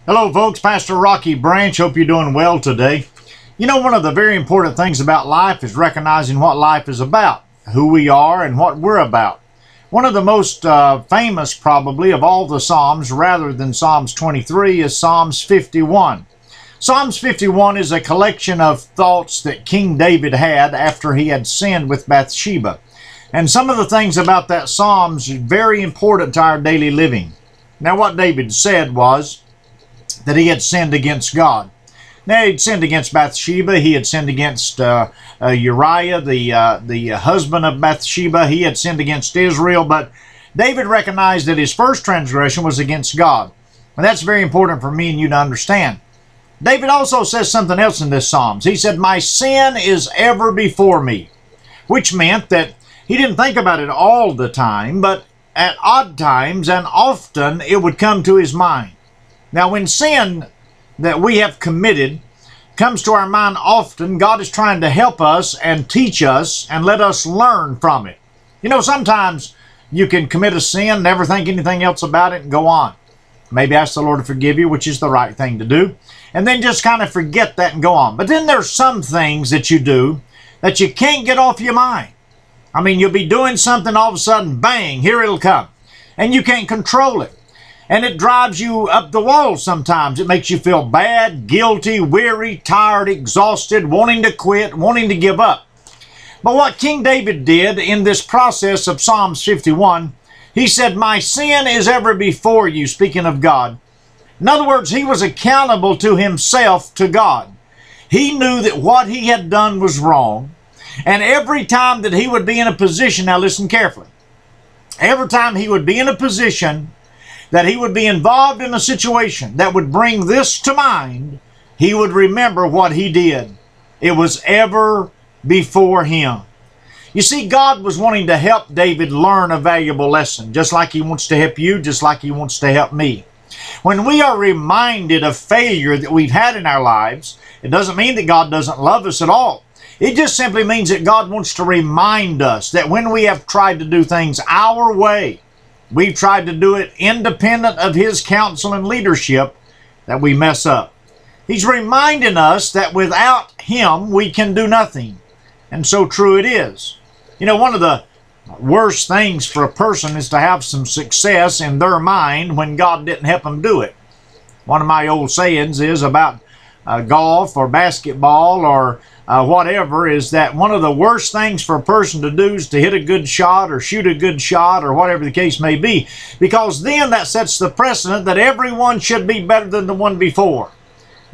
Hello folks, Pastor Rocky Branch. Hope you're doing well today. You know, one of the very important things about life is recognizing what life is about, who we are and what we're about. One of the most famous probably of all the Psalms, rather than Psalms 23, is Psalms 51. Psalms 51 is a collection of thoughts that King David had after he had sinned with Bathsheba. And some of the things about that Psalms are very important to our daily living. Now, what David said was that he had sinned against God. Now, he'd sinned against Bathsheba. He had sinned against Uriah, the husband of Bathsheba. He had sinned against Israel. But David recognized that his first transgression was against God. And that's very important for me and you to understand. David also says something else in this Psalms. He said, "My sin is ever before me," which meant that he didn't think about it all the time, but at odd times and often it would come to his mind. Now, when sin that we have committed comes to our mind often, God is trying to help us and teach us and let us learn from it. You know, sometimes you can commit a sin, never think anything else about it, and go on. Maybe ask the Lord to forgive you, which is the right thing to do, and then just kind of forget that and go on. But then there's some things that you do that you can't get off your mind. I mean, you'll be doing something, all of a sudden, bang, here it'll come, and you can't control it. And it drives you up the wall sometimes. It makes you feel bad, guilty, weary, tired, exhausted, wanting to quit, wanting to give up. But what King David did in this process of Psalms 51, he said, "My sin is ever before you," speaking of God. In other words, he was accountable to himself, to God. He knew that what he had done was wrong. And every time that he would be in a position, now listen carefully, every time he would be in a position that he would be involved in a situation that would bring this to mind, he would remember what he did. It was ever before him. You see, God was wanting to help David learn a valuable lesson, just like he wants to help you, just like he wants to help me. When we are reminded of failure that we've had in our lives, it doesn't mean that God doesn't love us at all. It just simply means that God wants to remind us that when we have tried to do things our way, we've tried to do it independent of His counsel and leadership, that we mess up. He's reminding us that without Him, we can do nothing. And so true it is. You know, one of the worst things for a person is to have some success in their mind when God didn't help them do it. One of my old sayings is about golf or basketball or whatever, is that one of the worst things for a person to do is to hit a good shot or shoot a good shot or whatever the case may be, because then that sets the precedent that everyone should be better than the one before.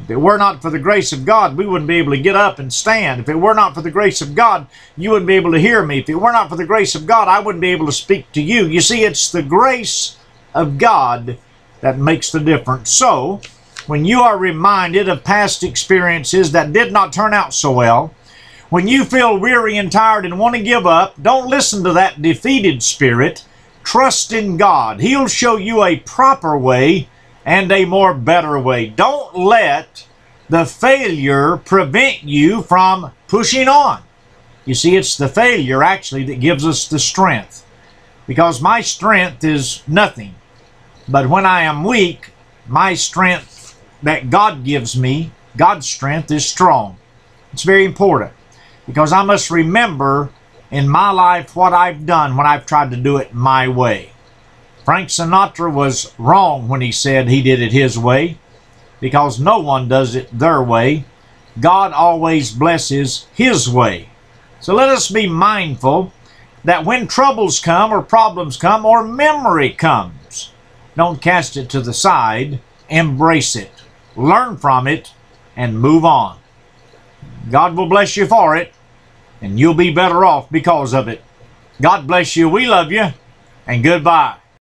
If it were not for the grace of God, we wouldn't be able to get up and stand. If it were not for the grace of God, you wouldn't be able to hear me. If it were not for the grace of God, I wouldn't be able to speak to you. You see, it's the grace of God that makes the difference. So, when you are reminded of past experiences that did not turn out so well, when you feel weary and tired and want to give up, don't listen to that defeated spirit. Trust in God. He'll show you a proper way and a more better way. Don't let the failure prevent you from pushing on. You see, it's the failure actually that gives us the strength. Because my strength is nothing. But when I am weak, my strength that God gives me, God's strength, is strong. It's very important, because I must remember in my life what I've done when I've tried to do it my way. Frank Sinatra was wrong when he said he did it his way, because no one does it their way. God always blesses His way. So let us be mindful that when troubles come or problems come or memory comes, don't cast it to the side. Embrace it. Learn from it and move on. God will bless you for it, and you'll be better off because of it. God bless you. We love you, and goodbye.